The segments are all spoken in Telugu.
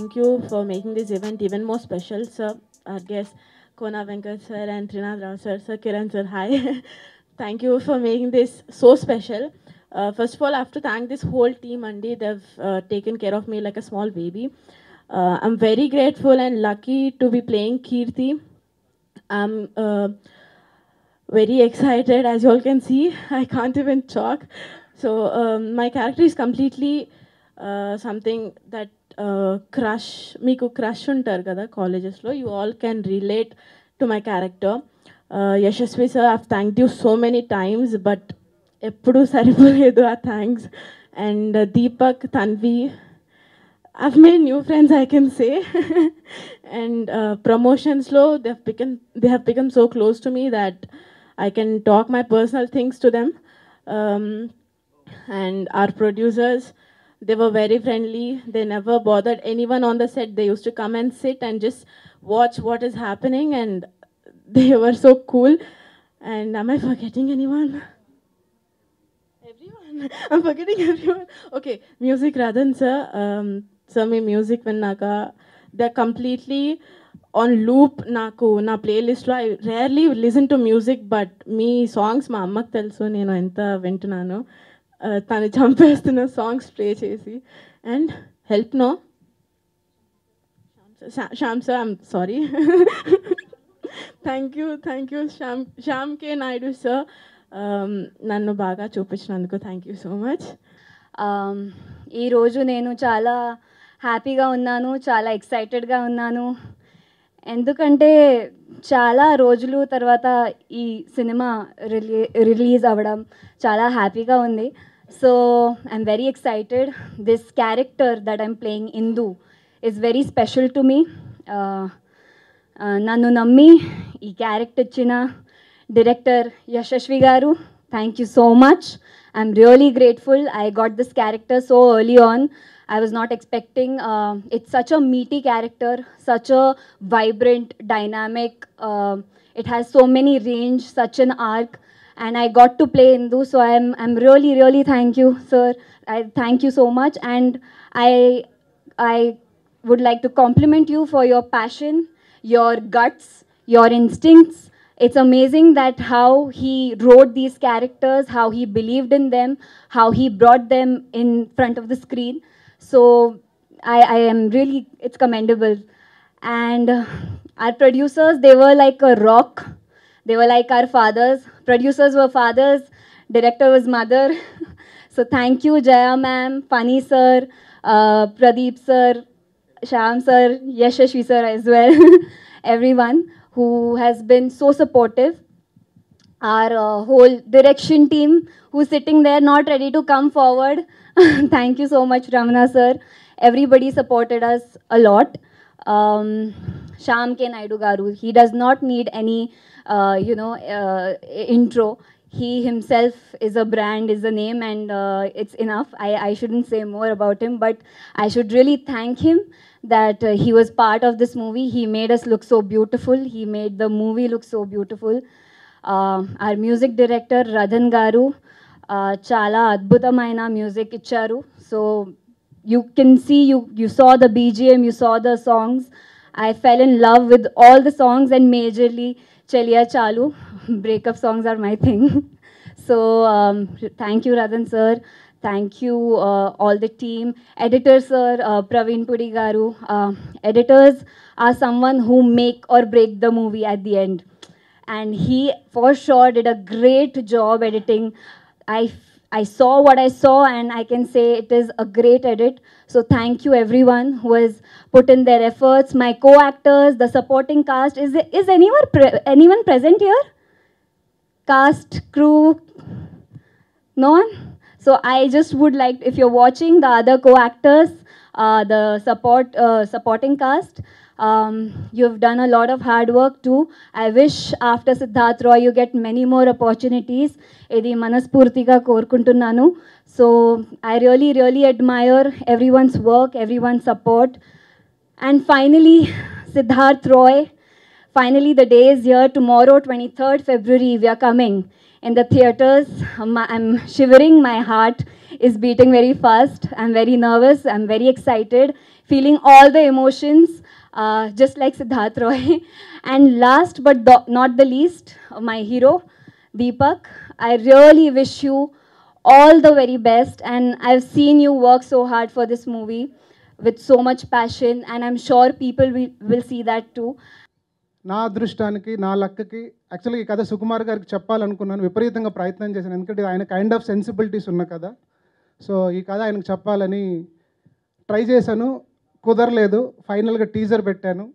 thank you for making this event even more special, sir. Our guests, Kona Venkat sir and Trinath Rao sir, Sir Kiran sir, hi. Thank you for making this so special. First of all, I have to thank this whole team, Andy. They've taken care of me like a small baby. I'm very grateful and lucky to be playing Kirti. I'm very excited, as you all can see. I can't even talk. So my character is completely something that crush, మీకు క్రష్ ఉంటారు కదా కాలేజెస్లో, you all can relate to my character. Yashasvi sir, I've thanked you so many times, but ఎప్పుడూ సరిపోలేదు ఆ thanks. And Deepak, Tanvi, I've made new friends, I can say. And promotions low, they have become so close to me that I can talk my personal things to them. Um, and our producers, they were very friendly. They never bothered anyone on the set. They used to come and sit and just watch what is happening, and they were so cool. And am I forgetting anyone? Everyone. I'm forgetting everyone. Okay, music, Radhan sir. Sir, me music vinnaka, they're completely on loop. Naku na playlist lo I rarely listen to music, but me songs ma ammaku telusu nenu enta vintunanu. Tanu champestunna songs play chesi. And help no Sham sir, I'm sorry. Thank you Sham K Naidu sir. నన్ను బాగా చూపించినందుకు థ్యాంక్ యూ సో మచ్. ఈరోజు నేను చాలా హ్యాపీగా ఉన్నాను, చాలా ఎక్సైటెడ్గా ఉన్నాను. ఎందుకంటే చాలా రోజులు తర్వాత ఈ సినిమా రిలీజ్ అవ్వడం చాలా హ్యాపీగా ఉంది. So I'm very excited. This character that I'm playing ఇందు is very special to me. నన్ను నమ్మి ఈ క్యారెక్టర్ ఇచ్చిన director Yashasvi garu, thank you so much. I'm really grateful. I got this character so early on. I was not expecting. It's such a meaty character, such a vibrant, dynamic. It has so many range, such an arc, and I got to play Indu. So I'm really thank you, sir. I thank you so much, and I would like to compliment you for your passion, your guts, your instincts. It's amazing that how he wrote these characters, how he believed in them, how he brought them in front of the screen. So I am really, it's commendable. And our producers, they were like a rock. They were like our fathers. Producers were fathers, director was mother. So thank you, Jaya ma'am, Funny sir, Pradeep sir, Sham sir, Yashasvi sir as well, everyone who has been so supportive. Our whole direction team who's sitting there not ready to come forward. Thank you so much, Ramana sir. Everybody supported us a lot. Sham K Naidu garu, he does not need any intro. He himself is a brand, is a name, and it's enough. I shouldn't say more about him, but I should really thank him that he was part of this movie. He made us look so beautiful. He made the movie look so beautiful. Our music director, Radhan garu, chala adbhutamaina music icharu. So you can see, you saw the BGM, you saw the songs. I fell in love with all the songs, and majorly Chaliya Chalu. Breakup songs are my thing. So thank you, Radhan sir. Thank you, all the team. Editor sir, Praveen Pudi garu. Editors are someone who make or break the movie at the end. And he for sure did a great job editing. I saw what I saw, and I can say it is a great edit. So thank you everyone who has put in their efforts. My co-actors, the supporting cast. Is anyone present here? Cast, crew, no one? So I just would like, if you're watching, the other co-actors, the supporting cast, you've done a lot of hard work too. I wish after Siddharth Roy you get many more opportunities. Idi manaspurtiga korukuntunnanu. So I really admire everyone's work, everyone's support. And finally, Siddharth Roy, finally the day is here. Tomorrow, 23rd February, we are coming in the theaters. I'm shivering, my heart is beating very fast. I'm very nervous, I'm very excited. feeling all the emotions, just like Siddharth Roy. And last but not the least, my hero, Deepak. I really wish you all the very best, and I've seen you work so hard for this movie with so much passion, and I'm sure people will see that too. నా అదృష్టానికి నా లక్కకి యాక్చువల్గా ఈ కథ సుకుమార్ గారికి చెప్పాలనుకున్నాను, విపరీతంగా ప్రయత్నం చేశాను, ఎందుకంటే ఆయన కైండ్ ఆఫ్ సెన్సిబిలిటీస్ ఉన్న కథ. సో ఈ కథ ఆయనకు చెప్పాలని ట్రై చేశాను, కుదరలేదు. ఫైనల్గా టీజర్ పెట్టాను.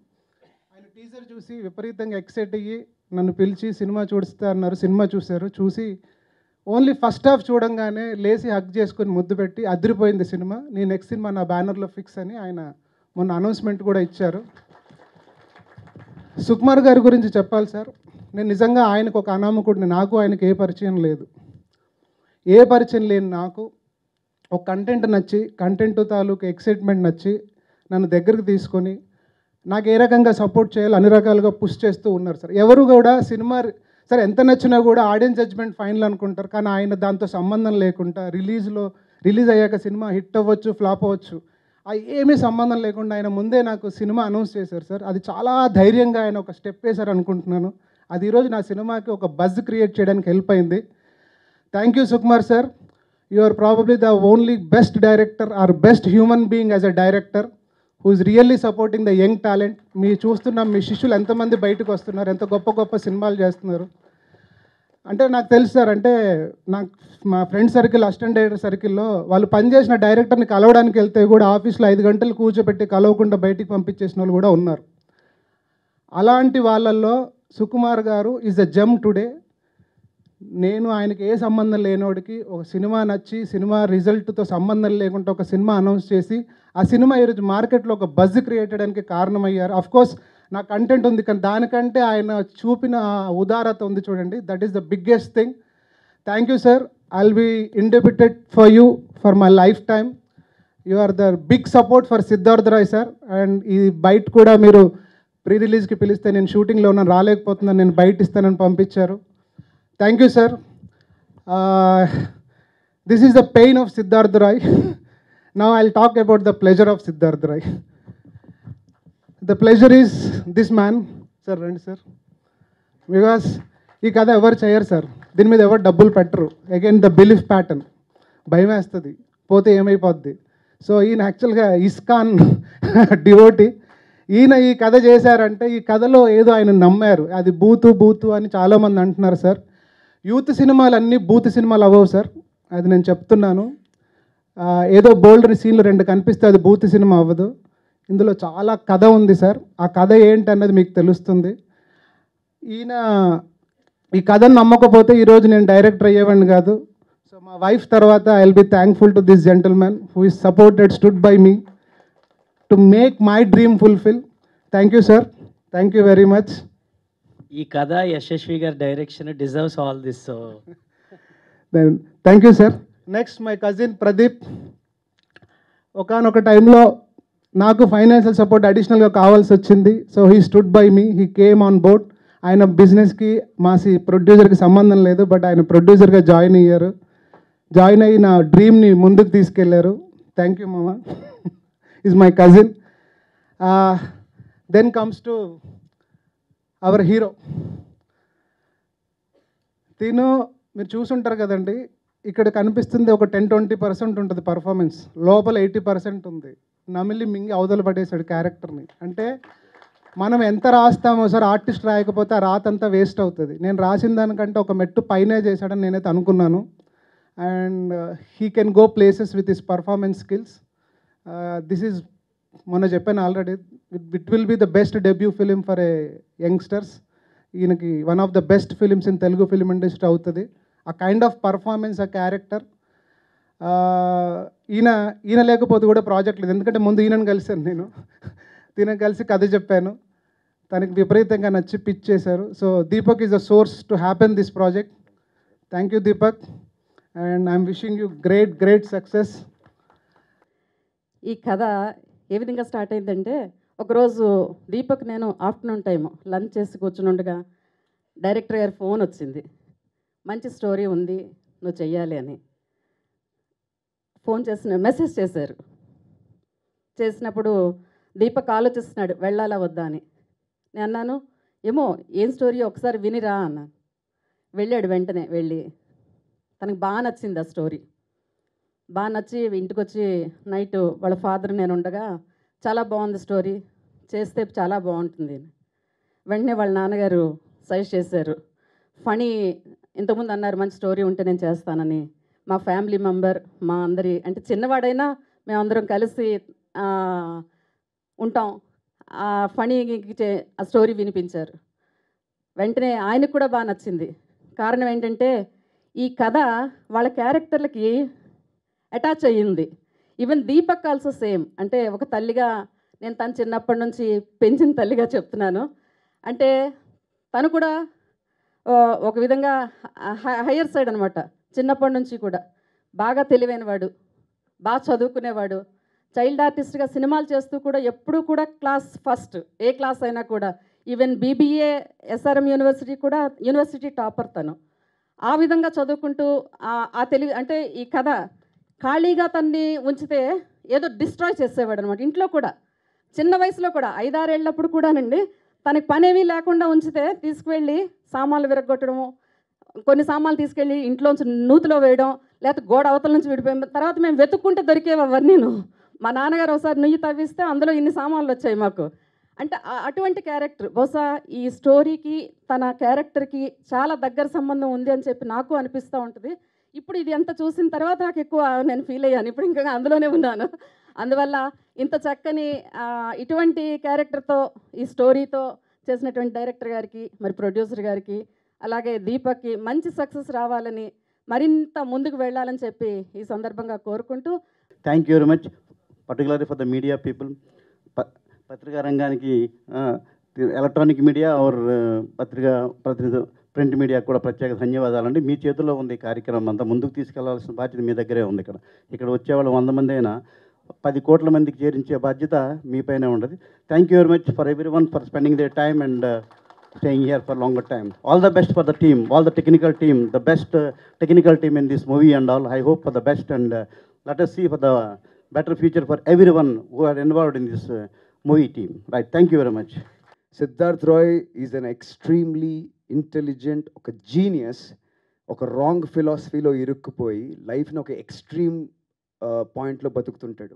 ఆయన టీజర్ చూసి విపరీతంగా ఎక్సైట్ అయ్యి నన్ను పిలిచి సినిమా చూస్తా అన్నారు. సినిమా చూశారు. చూసి ఓన్లీ ఫస్ట్ హాఫ్ చూడంగానే లేచి హగ్ చేసుకొని ముద్దు పెట్టి అదిరిపోయింది సినిమా, నీ నెక్స్ట్ సినిమా నా బ్యానర్లో ఫిక్స్ అని ఆయన మొన్న అనౌన్స్మెంట్ కూడా ఇచ్చారు. సుకుమార్ గారి గురించి చెప్పాలి సార్, నేను నిజంగా ఆయనకు ఒక అనామకుడిని. నాకు ఆయనకు ఏ పరిచయం లేదు. ఏ పరిచయం లేని నాకు ఒక కంటెంట్ నచ్చి, కంటెంట్ తాలూకు ఎక్సైట్మెంట్ నచ్చి నన్ను దగ్గరికి తీసుకొని నాకు ఏ రకంగా సపోర్ట్ చేయాలో అన్ని రకాలుగా పుష్ చేస్తూ ఉన్నారు సార్. ఎవరు కూడా సినిమా సరే ఎంత నచ్చినా కూడా ఆడియన్స్ జడ్జ్మెంట్ ఫైనల్ అనుకుంటారు, కానీ ఆయన దాంతో సంబంధం లేకుండా రిలీజ్ అయ్యాక సినిమా హిట్ అవ్వచ్చు, ఫ్లాప్ అవ్వచ్చు, అది ఏమీ సంబంధం లేకుండా ఆయన ముందే నాకు సినిమా అనౌన్స్ చేశారు సార్. అది చాలా ధైర్యంగా ఆయన ఒక స్టెప్ వేశారు అనుకుంటున్నాను. అది ఈరోజు నా సినిమాకి ఒక బజ్ క్రియేట్ చేయడానికి హెల్ప్ అయింది. Thank you Sukumar sir. You are probably the only best director or best human being as a director who is really supporting the young talent. మీ చూస్తున్న మీ శిష్యులు ఎంతమంది బయటకు వస్తున్నారు, ఎంత గొప్ప గొప్ప సినిమాలు చేస్తున్నారు. అంటే నాకు తెలుసు సార్, అంటే నాకు మా ఫ్రెండ్ సర్కిల్, అసిస్టెంట్ డైరెక్టర్ సర్కిల్లో వాళ్ళు పనిచేసిన డైరెక్టర్ని కలవడానికి వెళ్తే కూడా ఆఫీస్లో 5 గంటలు కూర్చోబెట్టి కలవకుండా బయటికి పంపించేసిన వాళ్ళు కూడా ఉన్నారు. అలాంటి వాళ్ళల్లో సుకుమార్ గారు ఈజ్ అ జెమ్ టుడే. నేను ఆయనకి ఏ సంబంధం లేనోడికి ఒక సినిమా నచ్చి, సినిమా రిజల్ట్తో సంబంధం లేకుండా ఒక సినిమా అనౌన్స్ చేసి ఆ సినిమా ఈరోజు మార్కెట్లో ఒక బజ్ క్రియేట్ చేయడానికి కారణమయ్యారు. అఫ్కోర్స్ నా కంటెంట్ ఉంది, కానీ దానికంటే ఆయన చూపిన ఉదారత ఉంది చూడండి, that is the biggest thing. Thank you sir. I'll be indebted for you for my lifetime. You are the big support for Siddharth Rai sir. And ఈ బయట కూడా మీరు ప్రీ రిలీజ్కి పిలిస్తే నేను షూటింగ్లో ఉన్నాను, రాలేకపోతున్నాను, నేను బయట ఇస్తానని పంపించారు. Thank you sir. This is the pain of Siddharth Roy. Now I will talk about the pleasure of Siddharth Roy. The pleasure is this man sir. రండి సార్. బికాస్ ఈ కథ ఎవరు చేయరు సార్, దీని మీద ఎవరు డబ్బులు పెట్టరు. అగైన్ ద బిలీఫ్ ప్యాటర్న్, భయం వేస్తుంది పోతే ఏమైపోద్ది. సో ఈయన యాక్చువల్గా ఇస్కాన్ డివోటీ. ఈయన ఈ కథ చేశారంటే ఈ కథలో ఏదో ఆయన నమ్మారు. అది బూతు అని చాలామంది అంటున్నారు సార్. యూత్ సినిమాలు అన్నీ బూత్ సినిమాలు అవ్వవు సార్, అది నేను చెప్తున్నాను. ఏదో బోల్డర్ సీన్లు 2 కనిపిస్తే అది బూత్ సినిమా అవ్వదు. ఇందులో చాలా కథ ఉంది సార్. ఆ కథ ఏంటి అన్నది మీకు తెలుస్తుంది. ఈయన ఈ కథను నమ్మకపోతే ఈరోజు నేను డైరెక్టర్ అయ్యేవాడిని కాదు. సో మా వైఫ్ తర్వాత I will be thankful to this gentlemen who is supported, stood by me to make my dream fulfil. Thank you sir. Thank you very much. ఈ కథ యశస్వి గారి direction deserves all this. So thank you sir. Next my cousin Pradeep. ఒకానొక టైంలో నాకు ఫైనాన్షియల్ సపోర్ట్ అడిషనల్గా కావాల్సి వచ్చింది. So he stood by me, he came on board. ఆయన బిజినెస్కి ప్రొడ్యూసర్కి సంబంధం లేదు, బట్ ఆయన ప్రొడ్యూసర్గా జాయిన్ అయ్యారు. జాయిన్ అయ్యి నా డ్రీమ్ని ముందుకు తీసుకెళ్లారు. థ్యాంక్ యూ మామ. Is my cousin. Then comes to our hero. తిను మీరు చూసుంటారు కదండి, ఇక్కడ కనిపిస్తుంది ఒక 10-20% ఉంటుంది పర్ఫార్మెన్స్, లోపల 80% ఉంది. నమిలి మింగి అవతల పడేశాడు క్యారెక్టర్ని. అంటే మనం ఎంత రాస్తామో సార్, ఆర్టిస్ట్ రాయకపోతే ఆ రాతంతా వేస్ట్ అవుతుంది. నేను రాసిన దానికంటే ఒక మెట్టు పైనే చేశాడని నేనైతే అనుకున్నాను. And he can go places with his performance skills. This is మొన్న చెప్పాను already, it will be the best debut film for a youngsters. ఈయనకి one of the best films in Telugu film industry అవుతుంది. ఆ కైండ్ ఆఫ్ పర్ఫార్మెన్స్, ఆ క్యారెక్టర్. ఈయన లేకపోతే కూడా ప్రాజెక్ట్ లేదు, ఎందుకంటే ముందు ఈయనను కలిశాను నేను. ఈయన కలిసి కథ చెప్పాను, తనకి విపరీతంగా నచ్చి పిచ్ చేశారు. So Deepak is a source to happen this project. Thank you Deepak, and I'm wishing you great success. ఈ కథ ఏ విధంగా స్టార్ట్ అయిందంటే, ఒకరోజు దీపక్ నేను ఆఫ్టర్నూన్ టైము లంచ్ చేసి కూర్చుని డైరెక్టర్ గారి ఫోన్ వచ్చింది, మంచి స్టోరీ ఉంది నువ్వు చెయ్యాలి అని. ఫోన్ చేసిన మెసేజ్ చేశారు. చేసినప్పుడు దీపక్ ఆలోచిస్తున్నాడు వెళ్ళాలా వద్దా అని. నేను అన్నాను, ఏమో ఏం స్టోరీ ఒకసారి వినిరా అన్నాను. వెళ్ళాడు వెంటనే. వెళ్ళి తనకు బాగా నచ్చింది ఆ స్టోరీ. బాగా నచ్చి ఇంటికి వచ్చి నైట్ వాళ్ళ ఫాదర్ నేను ఉండగా చాలా బాగుంది స్టోరీ, చేస్తే చాలా బాగుంటుంది అని. వెంటనే వాళ్ళ నాన్నగారు సజెస్ట్ చేశారు. ఫనీ ఇంతకుముందు అన్నారు మంచి స్టోరీ ఉంటే నేను చేస్తానని. మా ఫ్యామిలీ మెంబర్, మా అందరి అంటే చిన్నవాడైనా మేమందరం కలిసి ఆ, ఉంటాం. ఆ ఫనీకి ఆ స్టోరీ వినిపించారు. వెంటనే ఆయనకు కూడా బాగా నచ్చింది. కారణం ఏంటంటే ఈ కథ వాళ్ళ క్యారెక్టర్లకి అటాచ్ అయ్యింది. Even Deepak also same. అంటే ఒక తల్లిగా నేను తను చిన్నప్పటి నుంచి పెంచిన తల్లిగా చెప్తున్నాను. అంటే తను కూడా ఒక విధంగా హయ్యర్ సైడ్ అనమాట. చిన్నప్పటి నుంచి కూడా బాగా తెలివైనవాడు, బాగా చదువుకునేవాడు. చైల్డ్ ఆర్టిస్ట్గా సినిమాలు చేస్తూ కూడా ఎప్పుడూ కూడా క్లాస్ ఫస్ట్, ఏ క్లాస్ అయినా కూడా. ఈవెన్ బీబీఏ ఎస్ఆర్ఎం యూనివర్సిటీ కూడా యూనివర్సిటీ టాపర్ తను. ఆ విధంగా చదువుకుంటూ ఆ తెలివి అంటే ఈ కథ ఖాళీగా తన్ని ఉంచితే ఏదో డిస్ట్రాయ్ చేసేవాడు అనమాట. ఇంట్లో కూడా చిన్న వయసులో కూడా 5-6 ఏళ్ళప్పుడు కూడానండి తనకి పనేమీ లేకుండా ఉంచితే తీసుకువెళ్ళి సామాన్లు విరగొట్టడము, కొన్ని సామాన్లు తీసుకెళ్ళి ఇంట్లోంచి నూతిలో వేయడం, లేకపోతే గోడ అవతల నుంచి విడిపోయి తర్వాత మేము వెతుక్కుంటే దొరికేవి అవన్నీను. మా నాన్నగారు ఒకసారి నుయ్యి తవ్విస్తే అందులో ఇన్ని సామాన్లు వచ్చాయి మాకు. అంటే అటువంటి క్యారెక్టర్ బహుశా ఈ స్టోరీకి తన క్యారెక్టర్కి చాలా దగ్గర సంబంధం ఉంది అని చెప్పి నాకు అనిపిస్తూ ఉంటుంది. ఇప్పుడు ఇది ఎంత చూసిన తర్వాత నాకు ఎక్కువ నేను ఫీల్ అయ్యాను. ఇప్పుడు ఇంకా అందులోనే ఉన్నాను. అందువల్ల ఇంత చక్కని ఇటువంటి క్యారెక్టర్తో ఈ స్టోరీతో చేసినటువంటి డైరెక్టర్ గారికి, మరి ప్రొడ్యూసర్ గారికి, అలాగే దీపక్కి మంచి సక్సెస్ రావాలని, మరింత ముందుకు వెళ్ళాలని చెప్పి ఈ సందర్భంగా కోరుకుంటూ thank you very much particularly for the media people. పత్రికా రంగానికి ఎలక్ట్రానిక్ మీడియా ఆర్ ప్రతినిధి ప్రింట్ మీడియా కూడా ప్రత్యేక ధన్యవాదాలండి. మీ చేతుల్లో ఉంది ఈ కార్యక్రమం అంతా. ముందుకు తీసుకెళ్లాల్సిన బాధ్యత మీ దగ్గరే ఉంది. ఇక్కడ వచ్చేవాళ్ళు 100 మంది అయినా 10 కోట్ల మందికి చేరించే బాధ్యత మీపైనే ఉండదు. Thank you very much for everyone for spending their time and staying here for longer time. All the best for the team, all the technical team, the best technical team in this movie and all. I hope for the best and let us see for the better future for everyone who are involved in this movie team. Right. Thank you very much. Siddharth Roy is an extremely intelligent, ఒక genius, ఒక రాంగ్ ఫిలాసఫీలో ఇరుక్కుపోయి లైఫ్ని ఒక ఎక్స్ట్రీమ్ పాయింట్లో బతుకుతుంటాడు.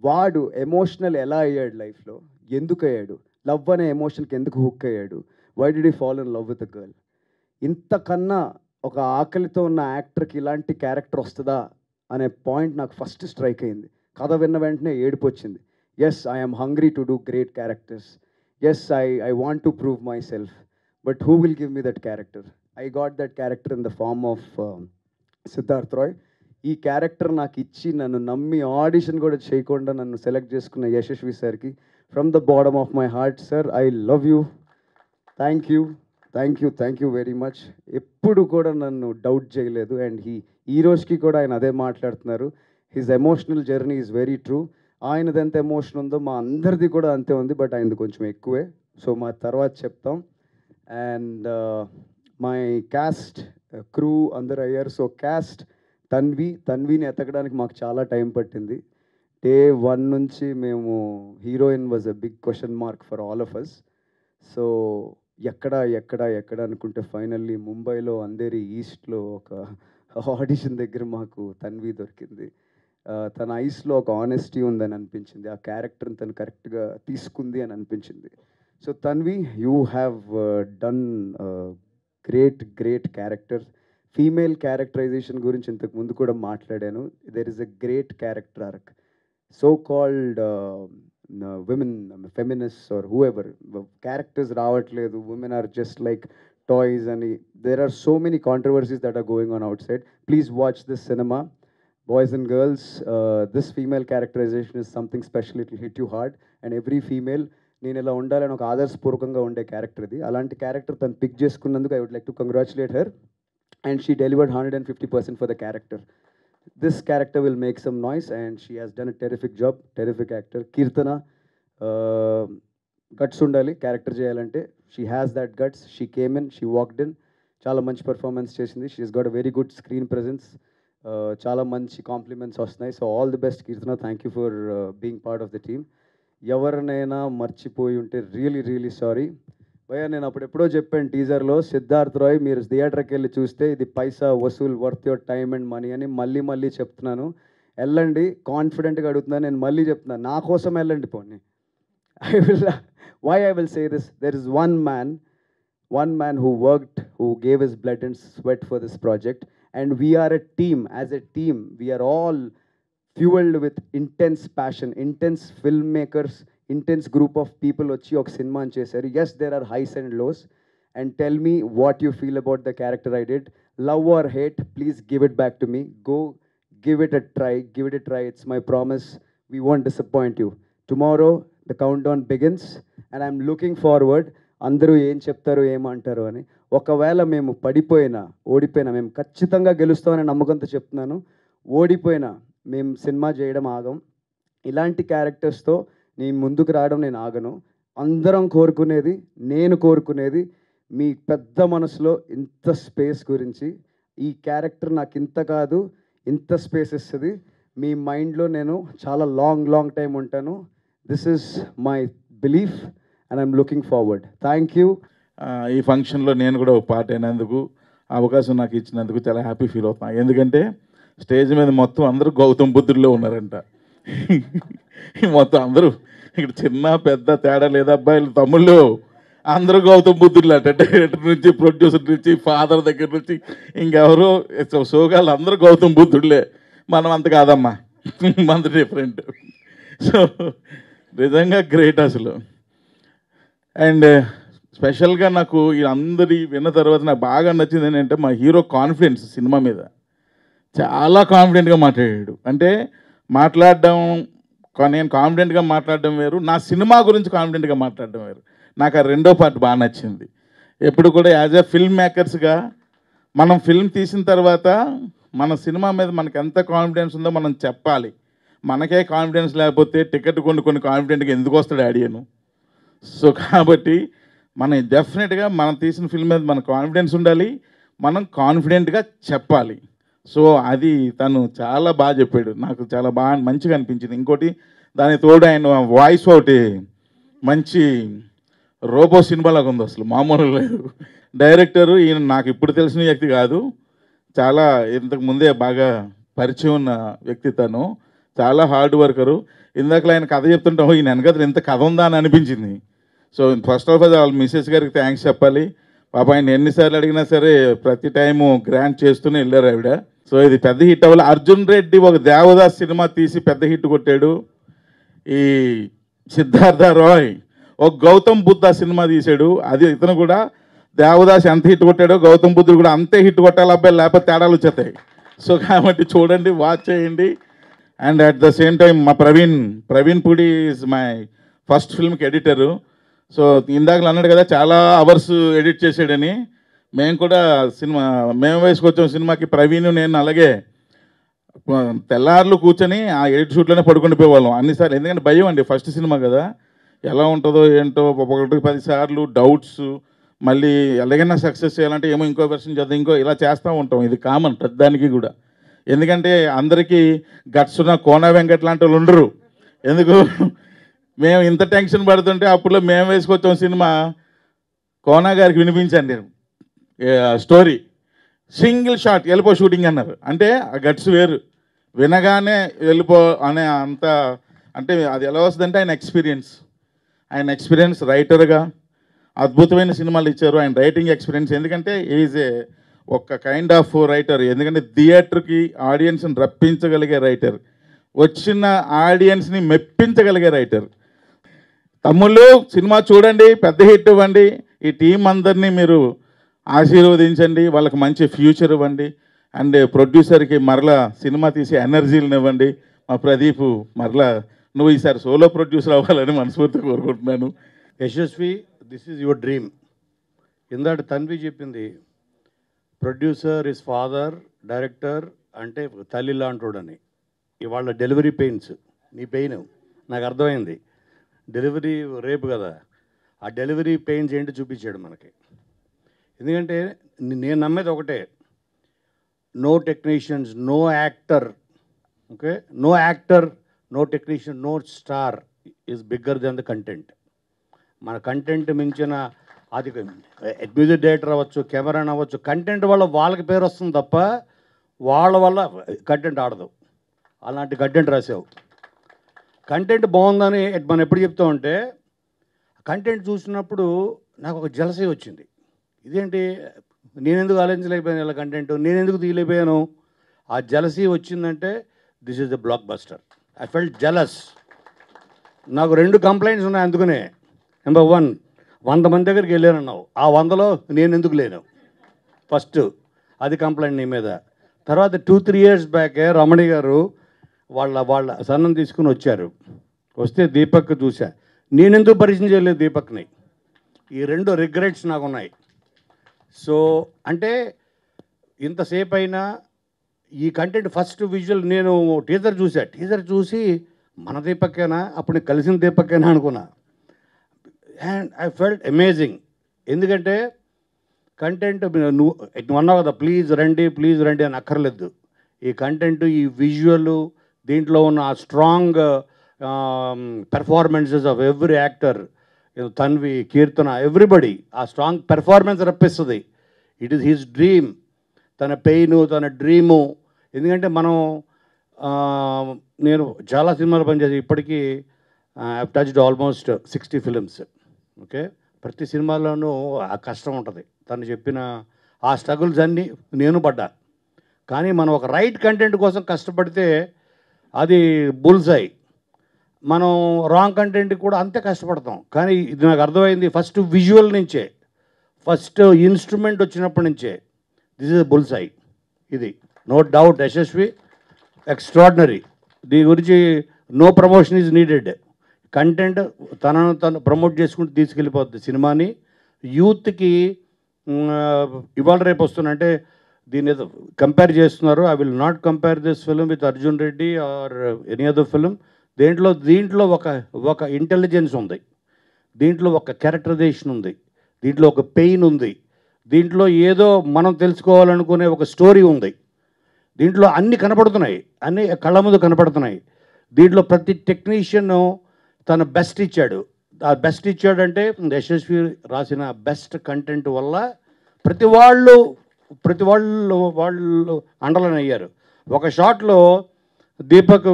వాడు ఎమోషనల్ ఎలా అయ్యాడు లైఫ్లో, ఎందుకు అయ్యాడు, లవ్ అనే ఎమోషన్కి ఎందుకు హుక్ అయ్యాడు, why did he fall in love with a girl. ఇంతకన్నా ఒక ఆకలితో ఉన్న యాక్టర్కి ఇలాంటి క్యారెక్టర్ వస్తుందా అనే పాయింట్ నాకు ఫస్ట్ స్ట్రైక్ అయింది. కథ విన్న వెంటనే ఏడుపు వచ్చింది. Yes, I'm hungry to do great characters. Yes, I want to prove myself. But who will give me that character? I got that character in the form of Siddharth Roy. ఈ క్యారెక్టర్ నాకు ఇచ్చి నన్ను నమ్మి ఆడిషన్ కూడా చేయకుండా నన్ను సెలెక్ట్ చేసుకున్న యశస్వి సార్కి from the bottom of my heart, sir, I love you. Thank you, thank you, thank you very much. ఎప్పుడు కూడా నన్ను డౌట్ చేయలేదు. అండ్ ఈ రోజుకి కూడా ఆయన అదే మాట్లాడుతున్నారు. His emotional journey is very true. ఆయనది ఎంత ఎమోషన్ ఉందో మా అందరిది కూడా అంతే ఉంది, బట్ ఆయనది కొంచెం ఎక్కువే. సో మా తర్వాత చెప్తాం. అండ్ మై క్యాస్ట్ క్రూ అందరు అయ్యారు. సో క్యాస్ట్ తన్విని ఎతకడానికి మాకు చాలా టైం పట్టింది. డే 1 నుంచి మేము heroine was a big question mark for all of us. So ఎక్కడ అనుకుంటే ఫైనల్లీ ముంబైలో అంధేరి ఈస్ట్లో ఒక ఆడిషన్ దగ్గర మాకు తన్వి దొరికింది. తన ఐస్లో ఒక ఆనెస్టీ ఉందని అనిపించింది. ఆ క్యారెక్టర్ని తను కరెక్ట్గా తీసుకుంది అని అనిపించింది. So Tanvi, you have done great character. Female characterisation గురించి ఇంతకు ముందు కూడా మాట్లాడాను. There is a great character arc. So called women feminist or whoever characters రావట్లేదు, women are just like toys అని. There are so many controversies that are going on outside. Please watch this cinema. Boys and girls, this female characterization is something special. It will hit you hard. And every female, నేను ఇలా ఉండాలని ఒక ఆదర్శపూర్వకంగా ఉండే క్యారెక్టర్ ఇది. అలాంటి క్యారెక్టర్ తను పిక్ చేసుకున్నందుకు I would like to congratulate her. And she delivered 150% for the character. This character will make some noise and she has done a terrific job. Terrific actor. Keerthana, guts ఉండాలి క్యారెక్టర్ చేయాలంటే. She has that guts. She came in, she walked in. చాలా మంచి పర్ఫార్మెన్స్ చేసింది. She has got a very good screen presence. చాలా మంచి కాంప్లిమెంట్స్ వస్తున్నాయి. So all the best Keerthana, thank you for being part of the team. ఎవరినైనా మర్చిపోయి ఉంటే రియలీ రియలీ సారీ భయ్యా. నేను అప్పుడు ఎప్పుడో చెప్పాను టీజర్లో, సిద్ధార్థ్ రాయ్ మీరు థియేటర్కి వెళ్ళి చూస్తే ఇది పైసా వసూల్, worth your time and money అని మళ్ళీ మళ్ళీ చెప్తున్నాను. వెళ్ళండి, కాన్ఫిడెంట్గా అడుగుతున్నాను. నేను మళ్ళీ చెప్తున్నాను, నా కోసం వెళ్ళండి పోనీ. I will say this, there is one man who worked, who gave his blood and sweat for this project, and we are a team. As a team, we are all fueled with intense passion, intense filmmakers, intense group of people వచ్చి ఒక సినిమా చేశారు. Yes, there are highs and lows, and tell me what you feel about the character I did. Love or hate, please give it back to me. Go give it a try, it's my promise, we won't disappoint you. Tomorrow the countdown begins and I'm looking forward. అందరూ ఏం చెప్తారు ఏమంటారు అని. ఒకవేళ మేము పడిపోయినా ఓడిపోయినా మేము ఖచ్చితంగా గెలుస్తామని నమ్మకంతో చెప్తున్నాను. ఓడిపోయినా మేము సినిమా చేయడం ఆగం. ఇలాంటి క్యారెక్టర్స్తో నేను ముందుకు రావడం నేను ఆగను. అందరం కోరుకునేది, నేను కోరుకునేది మీ పెద్ద మనసులో ఇంత స్పేస్ గురించి. ఈ క్యారెక్టర్ నాకు ఇంత కాదు, ఇంత స్పేస్ ఇస్తుంది. మీ మైండ్లో నేను చాలా లాంగ్ టైం ఉంటాను. This is my belief and I'm looking forward. Thank you. ఈ ఫంక్షన్లో నేను కూడా ఒక పార్ట్ అయినందుకు, అవకాశం నాకు ఇచ్చినందుకు చాలా హ్యాపీ ఫీల్ అవుతున్నాను. ఎందుకంటే స్టేజ్ మీద మొత్తం అందరూ గౌతమ్ బుద్ధుల్లో ఉన్నారంట. మొత్తం అందరూ ఇక్కడ చిన్న పెద్ద తేడా లేదా, అబ్బాయిలు తమ్ముళ్ళు అందరూ గౌతమ్ బుద్ధులు అంట. డైరెక్టర్ నుంచి, ప్రొడ్యూసర్ నుంచి, ఫాదర్ దగ్గర నుంచి ఇంకెవరు సోగాళ్ళు అందరూ గౌతమ్ బుద్ధుళ్ళే. మనం అంత కాదమ్మా, మనది డిఫరెంట్. సో నిజంగా గ్రేట్ అసలు. అండ్ స్పెషల్గా నాకు అందరి విన్న తర్వాత నాకు బాగా నచ్చింది ఏంటంటే మా హీరో కాన్ఫిడెన్స్ సినిమా మీద. చాలా కాన్ఫిడెంట్గా మాట్లాడాడు. అంటే మాట్లాడడం, నేను కాన్ఫిడెంట్గా మాట్లాడడం వేరు, నా సినిమా గురించి కాన్ఫిడెంట్గా మాట్లాడడం వేరు. నాకు ఆ రెండో పార్ట్ బాగా నచ్చింది. ఎప్పుడు కూడా యాజ్ ఎ ఫిల్మ్ మేకర్స్గా మనం ఫిల్మ్ తీసిన తర్వాత మన సినిమా మీద మనకు ఎంత కాన్ఫిడెన్స్ ఉందో మనం చెప్పాలి. మనకే కాన్ఫిడెన్స్ లేకపోతే టికెట్ కొన్ని కాన్ఫిడెంట్గా ఎందుకు వస్తాడు ఆడియను. సో కాబట్టి మనం డెఫినెట్గా మనం తీసిన ఫిల్మ్ మీద మన కాన్ఫిడెన్స్ ఉండాలి, మనం కాన్ఫిడెంట్గా చెప్పాలి. సో అది తను చాలా బాగా చెప్పాడు, నాకు చాలా బాగా మంచిగా అనిపించింది. ఇంకోటి దాని తోడు ఆయన వాయిస్ ఒకటి మంచి రోబో సినిమాలాగా ఉంది, అసలు మామూలు లేదు. డైరెక్టరు ఈయన నాకు ఇప్పుడు తెలిసిన వ్యక్తి కాదు, చాలా ఇంతకు ముందే బాగా పరిచయం ఉన్న వ్యక్తి. తను చాలా హార్డ్ వర్కరు. ఇందాకలో ఆయన కథ చెప్తుంటాం, ఈయన వెనకథలు ఇంత కథ ఉందా అని అనిపించింది. సో ఫస్ట్ ఆఫ్ ఆల్ వాళ్ళ మిస్సెస్ గారికి థ్యాంక్స్ చెప్పాలి. పాప ఆయన ఎన్నిసార్లు అడిగినా సరే ప్రతి టైము గ్రాంట్ చేస్తూనే వెళ్ళారు ఆవిడ. సో ఇది పెద్ద హిట్ అవ్వాలి. అర్జున్ రెడ్డి ఒక దేవదాస్ సినిమా తీసి పెద్ద హిట్ కొట్టాడు. ఈ సిద్ధార్థ రాయ్ ఒక గౌతమ్ బుద్ధ సినిమా తీశాడు, అది ఇతను కూడా దేవదాస్ ఎంత హిట్ కొట్టాడో గౌతమ్ బుద్ధుడు కూడా అంతే హిట్ కొట్టాలి అబ్బాయి, లేకపోతే తేడాలు వచ్చేస్తాయి. సో కాబట్టి చూడండి, వాచ్ చేయండి. And at the same time మా Praveen Pudi is my first ఫిల్మ్కి ఎడిటరు. సో ఇందాకలు అన్నాడు కదా చాలా అవర్స్ ఎడిట్ చేసాడని. మేము కూడా మేము వేసుకొచ్చాం సినిమాకి, ప్రవీణ్ నేను అలాగే తెల్లార్లు కూర్చొని ఆ ఎడిట్ షూట్లోనే పడుకుని పోయేవాళ్ళం అన్నిసార్లు. ఎందుకంటే భయం అండి, ఫస్ట్ సినిమా కదా, ఎలా ఉంటుందో ఏంటో, 1-10 సార్లు డౌట్స్, మళ్ళీ ఎలాగైనా సక్సెస్ చేయాలంటే ఏమో ఇంకో వెర్షన్ చేద్దాం, ఇలా చేస్తూ ఉంటాం. ఇది కామన్ ప్రతిదానికి కూడా. ఎందుకంటే అందరికీ గట్స్ ఉన్న కోన వెంకట్ లాంటి వాళ్ళు ఉండరు. ఎందుకు మేము ఇంత టెన్షన్ పడుతుంటే అప్పుడు మేము వేసుకొచ్చాం సినిమా, కోనా గారికి వినిపించాను నేను స్టోరీ, సింగిల్ షాట్ వెళ్ళిపో షూటింగ్ అన్నారు. అంటే ఆ గట్స్ వేరు, వినగానే వెళ్ళిపో అనే అంత, అంటే అది ఎలా వస్తుందంటే ఆయన ఎక్స్పీరియన్స్ రైటర్గా అద్భుతమైన సినిమాలు ఇచ్చారు. ఆయన రైటింగ్ ఎక్స్పీరియన్స్, ఎందుకంటే ఈజ్ ఒక కైండ్ ఆఫ్ రైటర్. ఎందుకంటే థియేటర్కి ఆడియన్స్ని రప్పించగలిగే రైటర్, వచ్చిన ఆడియన్స్ని మెప్పించగలిగే రైటర్. తమ్ముళ్ళు సినిమా చూడండి, పెద్ద హిట్ ఇవ్వండి, ఈ టీం అందరినీ మీరు ఆశీర్వదించండి, వాళ్ళకి మంచి ఫ్యూచర్ ఇవ్వండి. అండ్ ప్రొడ్యూసర్కి మరలా సినిమా తీసే ఎనర్జీలను ఇవ్వండి. మా ప్రదీప్ మరలా నువ్వు ఈసారి సోలో ప్రొడ్యూసర్ అవ్వాలని మనస్ఫూర్తిగా కోరుకుంటున్నాను. Yashasvi, this is your dream. ఇందాక తన్వి చెప్పింది, ప్రొడ్యూసర్ ఇస్ ఫాదర్, డైరెక్టర్ అంటే తల్లి లాంటోడని. ఇవాళ డెలివరీ పెయిన్స్, నీ పెయిన్ నాకు అర్థమైంది. డెలివరీ రేపు కదా, ఆ డెలివరీ పెయిన్స్ ఏంటి చూపించాడు మనకి. ఎందుకంటే నేను నమ్మేది ఒకటే, no technicians, no actor, okay, no actor, no technician, no star is bigger than the content. మన కంటెంట్ మించిన అది మ్యూజిక్ డైరెక్టర్ అవ్వచ్చు, కెమెరాన్ అవ్వచ్చు, కంటెంట్ వల్ల వాళ్ళకి పేరు వస్తుంది తప్ప వాళ్ళ వల్ల కంటెంట్ ఆడదు. అలాంటి కంటెంట్ రాసావు. కంటెంట్ బాగుందని మనం ఎప్పుడు చెప్తామంటే, కంటెంట్ చూసినప్పుడు నాకు ఒక జలసీ వచ్చింది. ఇదేంటి, నేనెందుకు ఆలోచించలేకపోయాను ఇలా కంటెంట్, నేనెందుకు తీయలేకపోయాను, ఆ జలసీ వచ్చిందంటే this is the block buster. I felt jealous. నాకు 2 కంప్లైంట్స్ ఉన్నాయి అందుకనే. నెంబర్ 1, 100 మంది దగ్గరికి వెళ్ళానన్నావు, ఆ 100లో నేను ఎందుకు లేను, ఫస్ట్ అది కంప్లైంట్ నీ మీద. తర్వాత 2-3 years బ్యాకే రమణి గారు వాళ్ళ సన్నం తీసుకుని వచ్చారు. వస్తే దీపక్ చూసా, నేనెందుకు పరిచయం చేయలేదు దీపక్ని. ఈ 2 రిగ్రెట్స్ నాకు ఉన్నాయి. సో అంటే ఇంతసేపు అయినా ఈ కంటెంట్ ఫస్ట్ విజువల్ నేను టీజర్ చూసి మన దీపక్కేనా, అప్పుడు నేను కలిసిన దీపక్కేనా అనుకున్నా. And I felt amazing. ఎందుకంటే కంటెంట్ నువ్వు అన్నావు కదా, ప్లీజ్ రండి అని అక్కర్లేదు. ఈ కంటెంట్, ఈ విజువల్, దీంట్లో ఉన్న ఆ strong performances of every actor, Tanvi, Keerthana, everybody ఆ స్ట్రాంగ్ పెర్ఫార్మెన్స్ రప్పిస్తుంది. ఇట్ ఈస్ హిస్ డ్రీమ్, తన పెయిన్, తన డ్రీము. ఎందుకంటే నేను చాలా సినిమాలు పనిచేసి ఇప్పటికీ I touched almost 60 films. Okay, ప్రతి సినిమాలోనూ ఆ కష్టం ఉంటుంది. తను చెప్పిన ఆ స్ట్రగుల్స్ అన్నీ నేను పడ్డా. కానీ మనం ఒక రైట్ కంటెంట్ కోసం కష్టపడితే అది బుల్సై. మనం రాంగ్ కంటెంట్ కూడా అంతే కష్టపడతాం. కానీ ఇది నాకు అర్థమైంది ఫస్ట్ విజువల్ నుంచే, ఫస్ట్ ఇన్స్ట్రుమెంట్ వచ్చినప్పటి నుంచే దిస్ ఇస్ బుల్సై. ఇది నో డౌట్ యశస్వి, ఎక్స్ట్రాడినరీ. దీని గురించి no promotion is needed. Content తను ప్రమోట్ చేసుకుంటూ తీసుకెళ్ళిపోతుంది సినిమాని. యూత్కి ఇవాళ రేపు వస్తున్నా, దీన్ని ఏదో కంపేర్ చేస్తున్నారు. I will not compare this film with Arjun Reddy or any other film. దీంట్లో ఒక ఇంటెలిజెన్స్ ఉంది, దీంట్లో ఒక క్యారెక్టరైజేషన్ ఉంది, దీంట్లో ఒక పెయిన్ ఉంది, దీంట్లో ఏదో మనం తెలుసుకోవాలనుకునే ఒక స్టోరీ ఉంది. దీంట్లో అన్నీ కనపడుతున్నాయి, అన్నీ కళ్ళ ముందు కనపడుతున్నాయి. దీంట్లో ప్రతి టెక్నీషియన్ తన బెస్ట్ ఇచ్చాడు. ఆ బెస్ట్ ఇచ్చాడంటే యశస్వి రాసిన బెస్ట్ కంటెంట్ వల్ల ప్రతి వాళ్ళు అండర్లైన్ అయ్యారు. ఒక షాట్లో దీపక్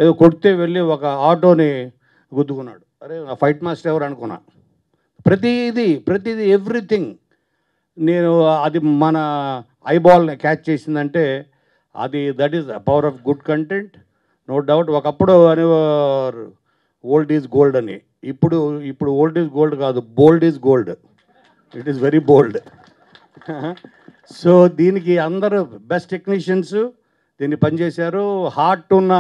ఏదో కొడితే వెళ్ళి ఒక ఆటోని గుద్దుకున్నాడు. అరే ఫైట్ మాస్టర్ ఎవరు అనుకున్నా. ప్రతిదీ ఎవ్రీథింగ్ నేను అది మన ఐబాల్ని క్యాచ్ చేసిందంటే that is power of good content, no doubt. ఒకప్పుడు అనేవారు ఓల్డ్ ఈజ్ గోల్డ్ అని. ఇప్పుడు ఓల్డ్ ఈజ్ గోల్డ్ కాదు, bold is gold. It is very bold. So దీనికి అందరూ బెస్ట్ టెక్నీషియన్స్ దీన్ని పనిచేశారు. హార్ట్ ఉన్న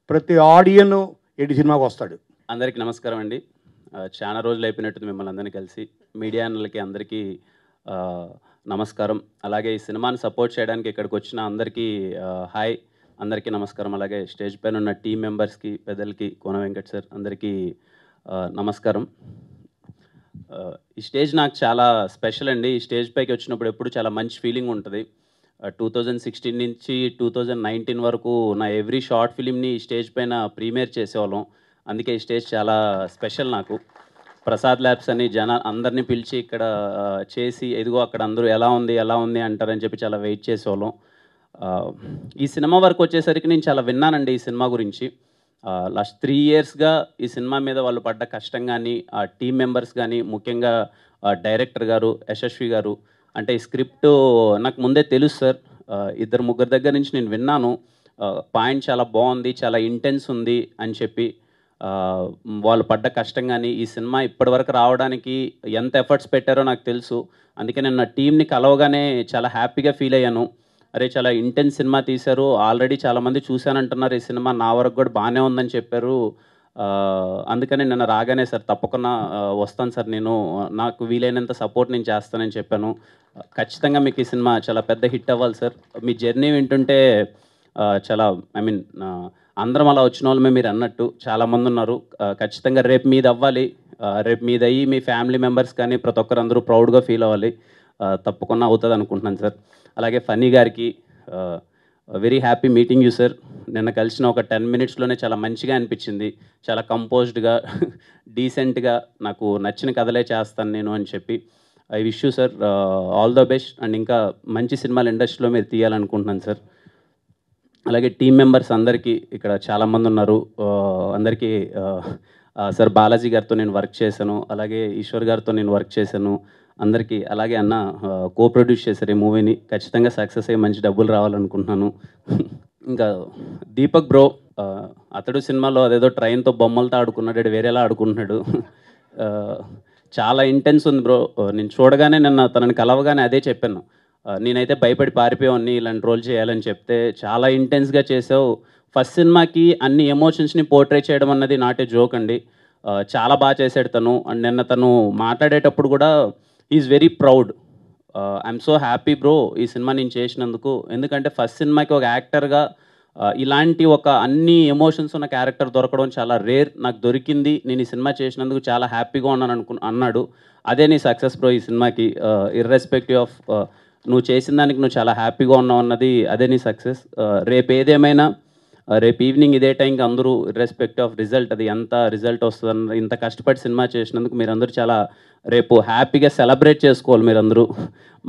ప్రతి ఆడియన్ ఎడి సినిమాకి వస్తాడు. అందరికీ నమస్కారం అండి. చాలా రోజులు అయిపోయినట్టుంది మిమ్మల్ని అందరినీ కలిసి. మీడియా అన్నలకి అందరికీ నమస్కారం. అలాగే ఈ సినిమాని సపోర్ట్ చేయడానికి ఇక్కడికి వచ్చిన అందరికీ హాయ్, అందరికీ నమస్కారం. అలాగే స్టేజ్ పైన ఉన్న టీం మెంబర్స్కి, పెద్దలకి, కోన వెంకట్ సార్ అందరికీ నమస్కారం. ఈ స్టేజ్ నాకు చాలా స్పెషల్ అండి. ఈ స్టేజ్ పైకి వచ్చినప్పుడు ఎప్పుడు చాలా మంచి ఫీలింగ్ ఉంటుంది. 2016 నుంచి 2019 వరకు నా ఎవ్రీ షార్ట్ ఫిలింని ఈ స్టేజ్ పైన ప్రీమియర్ చేసేవాళ్ళం. అందుకే ఈ స్టేజ్ చాలా స్పెషల్ నాకు. ప్రసాద్ ల్యాబ్స్ అని అందరినీ పిలిచి ఇక్కడ చేసి ఎదుగో అక్కడ అందరూ ఎలా ఉంది అంటారని చెప్పి చాలా వెయిట్ చేసేవాళ్ళం. ఈ సినిమా వరకు వచ్చేసరికి నేను చాలా విన్నానండి ఈ సినిమా గురించి. లాస్ట్ 3 yearsగా ఈ సినిమా మీద వాళ్ళు పడ్డ కష్టం కానీ, ఆ టీం మెంబర్స్ కానీ, ముఖ్యంగా డైరెక్టర్ గారు యశస్వి గారు, అంటే ఈ స్క్రిప్ట్ నాకు ముందే తెలుసు సార్. 2-3 దగ్గర నుంచి నేను విన్నాను. పాయింట్ చాలా బాగుంది, చాలా ఇంటెన్స్ ఉంది అని చెప్పి. వాళ్ళు పడ్డ కష్టం కానీ, ఈ సినిమా ఇప్పటివరకు రావడానికి ఎంత ఎఫర్ట్స్ పెట్టారో నాకు తెలుసు. అందుకే నేను నా టీంని కలవగానే చాలా హ్యాపీగా ఫీల్ అయ్యాను. అరే చాలా ఇంటెన్స్ సినిమా తీశారు, ఆల్రెడీ చాలామంది చూశానంటున్నారు, ఈ సినిమా నా వరకు కూడా బాగానే ఉందని చెప్పారు. అందుకని నిన్న రాగానే సార్ తప్పకుండా వస్తాను సార్, నాకు వీలైనంత సపోర్ట్ నేను చేస్తానని చెప్పాను. ఖచ్చితంగా మీకు ఈ సినిమా చాలా పెద్ద హిట్ అవ్వాలి సార్. మీ జర్నీ వింటుంటే చాలా అందరం అలా వచ్చిన వాళ్ళమే మీరు అన్నట్టు చాలామంది ఉన్నారు. ఖచ్చితంగా రేపు మీది అవ్వాలి. రేపు మీది అయ్యి మీ ఫ్యామిలీ మెంబర్స్ కానీ ప్రతి ఒక్కరు అందరూ ప్రౌడ్గా ఫీల్ అవ్వాలి. తప్పకుండా అవుతుంది అనుకుంటున్నాను సార్. అలాగే ఫనీ గారికి, very happy meeting you sir. నిన్న కలిసిన ఒక 10 minutesలోనే చాలా మంచిగా అనిపించింది. చాలా కంపోజ్డ్గా డీసెంట్గా నాకు నచ్చిన కథలే చేస్తాను నేను అని చెప్పి. I wish you sir all the best and ఇంకా మంచి సినిమాలు ఇండస్ట్రీలో మీరు తీయాలనుకుంటున్నాను సార్. అలాగే టీం మెంబర్స్ అందరికీ ఇక్కడ చాలామంది ఉన్నారు. అందరికీ సార్ బాలాజీ గారితో నేను వర్క్ చేశాను, అలాగే ఈశ్వర్ గారితో నేను వర్క్ చేశాను. అందరికీ అలాగే అన్న కో ప్రొడ్యూస్ చేశారు ఈ మూవీని. ఖచ్చితంగా సక్సెస్ అయ్యి మంచి డబ్బులు రావాలనుకుంటున్నాను. ఇంకా దీపక్ బ్రో, అతడు సినిమాలో అదేదో ట్రైన్తో బొమ్మలతో ఆడుకున్నాడు, వేరేలా ఆడుకుంటున్నాడు. చాలా ఇంటెన్స్ ఉంది బ్రో. నేను చూడగానే నిన్న తనని కలవగానే అదే చెప్పాను, నేనైతే భయపడి పారిపోయాన్ని ఇలాంటి రోల్ చేయాలని చెప్తే, చాలా ఇంటెన్స్గా చేసావు. ఫస్ట్ సినిమాకి అన్ని ఎమోషన్స్ని పోర్ట్రే చేయడం అన్నది నాట్ ఏ జోక్ అండి. చాలా బాగా చేశాడు తను. అండ్ నిన్న తను మాట్లాడేటప్పుడు కూడా is very proud. I'm so happy bro ఈ సినిమా నేను చేసినందుకు. ఎందుకంటే ఫస్ట్ సినిమాకి ఒక యాక్టర్గా ఇలాంటి ఒక అన్ని ఎమోషన్స్ ఉన్న క్యారెక్టర్ దొరకడం చాలా రేర్. నాకు దొరికింది, నేను ఈ సినిమా చేసినందుకు చాలా హ్యాపీగా ఉన్నాను అన్నాడు. అదే నీ సక్సెస్ బ్రో ఈ సినిమాకి. ఇర్రెస్పెక్టివ్ ఆఫ్ నువ్వు చేసిన దానికి నువ్వు చాలా హ్యాపీగా ఉన్నావు అన్నది అదే నీ సక్సెస్. రేపు ఏదేమైనా రేపు ఈవినింగ్ ఇదే టైంకి అందరూ ఇర్రెస్పెక్టివ్ ఆఫ్ రిజల్ట్, అది ఎంత రిజల్ట్ వస్తుందన్న ఇంత కష్టపడి సినిమా చేసినందుకు మీరందరూ చాలా రేపు హ్యాపీగా సెలబ్రేట్ చేసుకోవాలి మీరందరూ.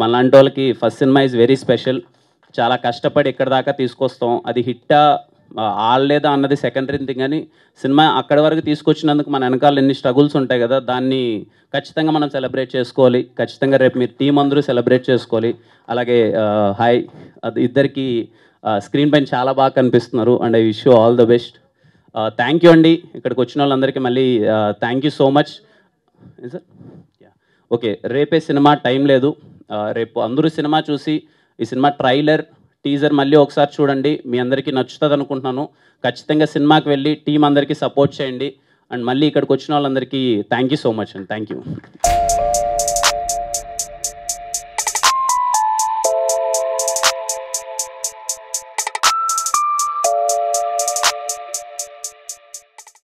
మనలాంటి వాళ్ళకి first cinema is very special. చాలా కష్టపడి ఇక్కడ దాకా తీసుకొస్తాం. అది హిట్టా ఆడలేదా అన్నది సెకండరీ థింగ్, కానీ సినిమా అక్కడి వరకు తీసుకొచ్చినందుకు మన వెనకాల ఎన్ని స్ట్రగుల్స్ ఉంటాయి కదా, దాన్ని ఖచ్చితంగా మనం సెలబ్రేట్ చేసుకోవాలి. ఖచ్చితంగా రేపు మీరు టీం అందరూ సెలబ్రేట్ చేసుకోవాలి. అలాగే హాయ్ ఇద్దరికి స్క్రీన్ పైన చాలా బాగా కనిపిస్తున్నారు and I wish you all the best. Thank you అండి ఇక్కడికి వచ్చిన వాళ్ళందరికీ మళ్ళీ thank you so much. Sir okay, రేపే సినిమా, టైం లేదు. రేపు అందరూ సినిమా చూసి ఈ సినిమా ట్రైలర్ టీజర్ మళ్ళీ ఒకసారి చూడండి, మీ అందరికీ నచ్చుతుంది అనుకుంటున్నాను. ఖచ్చితంగా సినిమాకి వెళ్ళి టీం అందరికీ సపోర్ట్ చేయండి. అండ్ మళ్ళీ ఇక్కడికి వచ్చిన వాళ్ళందరికీ థ్యాంక్ యూ సో మచ్ అండి. Thank you.